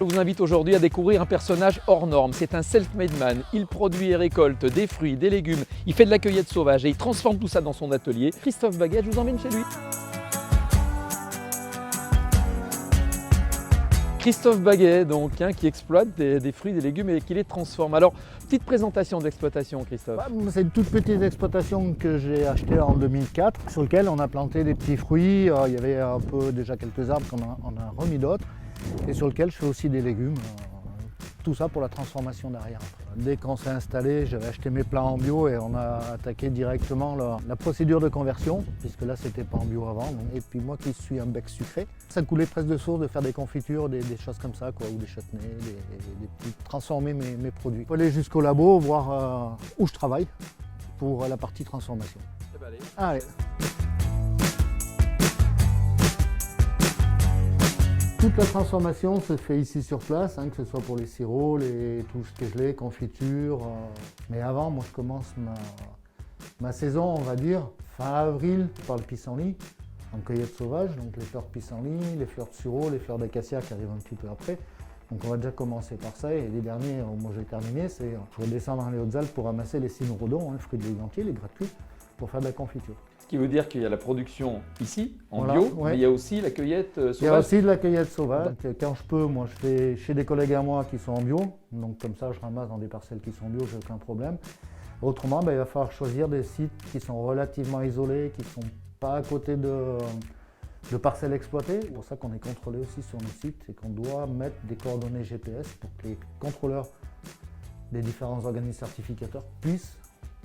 Je vous invite aujourd'hui à découvrir un personnage hors norme. C'est un self-made man. Il produit et récolte des fruits, des légumes. Il fait de la cueillette sauvage et il transforme tout ça dans son atelier. Christophe Baguet, je vous emmène chez lui. Christophe Baguet, donc, qui exploite des fruits, des légumes et qui les transforme. Alors, petite présentation de l'exploitation, Christophe. C'est une toute petite exploitation que j'ai achetée en 2004, sur laquelle on a planté des petits fruits. Il y avait un peu déjà quelques arbres qu'on a remis d'autres, et sur lequel je fais aussi des légumes. Tout ça pour la transformation derrière. Dès qu'on s'est installé, j'avais acheté mes plants en bio et on a attaqué directement la procédure de conversion, puisque là c'était pas en bio avant. Et puis moi qui suis un bec sucré, ça coulait presque de source de faire des confitures, des choses comme ça, quoi, ou des chutneys, transformer mes produits. Il faut aller jusqu'au labo, voir où je travaille pour la partie transformation. Allez. Toute la transformation se fait ici sur place, que ce soit pour les sirops, tout ce qui est gelé, confiture. Mais avant, moi je commence ma saison, on va dire, fin avril, par le pissenlit, en cueillette sauvage, donc les fleurs de pissenlit, les fleurs de sureau, les fleurs d'acacia qui arrivent un petit peu après. Donc on va déjà commencer par ça, et les derniers, moi j'ai terminé, c'est je vais descendre dans les Hautes-Alpes pour ramasser les cynorrhodons, les fruits de l'égantier, les gratuits, pour faire de la confiture. Ce qui veut dire qu'il y a la production ici, en voilà, bio, ouais. Mais il y a aussi la cueillette sauvage. Il y a aussi de la cueillette sauvage. Donc, quand je peux, moi je fais chez des collègues à moi qui sont en bio, donc comme ça je ramasse dans des parcelles qui sont bio, j'ai aucun problème. Autrement, il va falloir choisir des sites qui sont relativement isolés, qui ne sont pas à côté de parcelles exploitées. C'est pour ça qu'on est contrôlé aussi sur nos sites et qu'on doit mettre des coordonnées GPS pour que les contrôleurs des différents organismes certificateurs puissent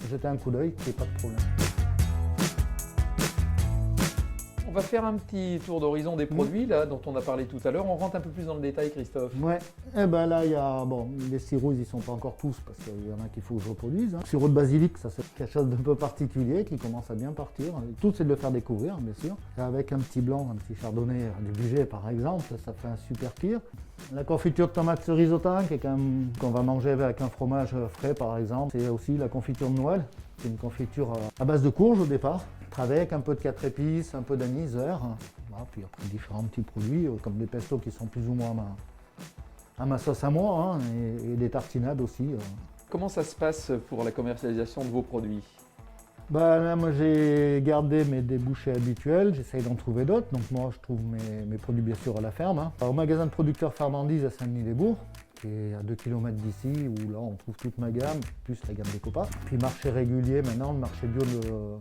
jeter un coup d'œil, qu'il n'y ait pas de problème. On va faire un petit tour d'horizon des produits là, dont on a parlé tout à l'heure. On rentre un peu plus dans le détail, Christophe. Ouais, et ben là, il y a, les sirops, ils ne sont pas encore tous parce qu'il y en a qu'il faut que je reproduise. Le sirop de basilic, ça c'est quelque chose d'un peu particulier qui commence à bien partir. Tout c'est de le faire découvrir, bien sûr. Et avec un petit blanc, un petit chardonnay du budget par exemple, ça fait un super tir. La confiture de tomates cerise au thym, qu'on va manger avec un fromage frais par exemple. C'est aussi la confiture de Noël. C'est une confiture à base de courge au départ, avec un peu de 4 épices, un peu d'anis vert, voilà, puis après différents petits produits comme des pestos qui sont plus ou moins à ma sauce à moi, et des tartinades aussi. Comment ça se passe pour la commercialisation de vos produits? Là, moi j'ai gardé mes débouchés habituels, j'essaye d'en trouver d'autres, donc moi je trouve mes produits bien sûr à la ferme. Au magasin de producteurs Farmandise à Saint-Denis-les-Bourgs, qui est à 2 km d'ici, où là on trouve toute ma gamme, plus la gamme des copas. Puis marché régulier maintenant, le marché bio de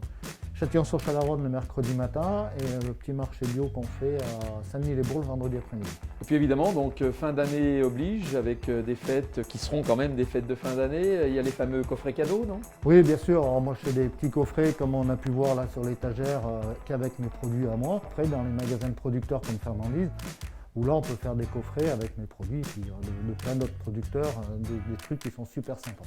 Châtillon-sur-Chalaronne le mercredi matin, et le petit marché bio qu'on fait à Saint-Denis-les-Bourgs le vendredi après-midi. Et puis évidemment, donc fin d'année oblige, avec des fêtes qui seront quand même des fêtes de fin d'année. Il y a les fameux coffrets cadeaux, non? Oui, bien sûr. Alors, moi je fais des petits coffrets comme on a pu voir là sur l'étagère, qu'avec mes produits à moi. Après dans les magasins de producteurs comme Farmandise, où là on peut faire des coffrets avec mes produits, et puis de plein d'autres producteurs, des trucs qui sont super sympas.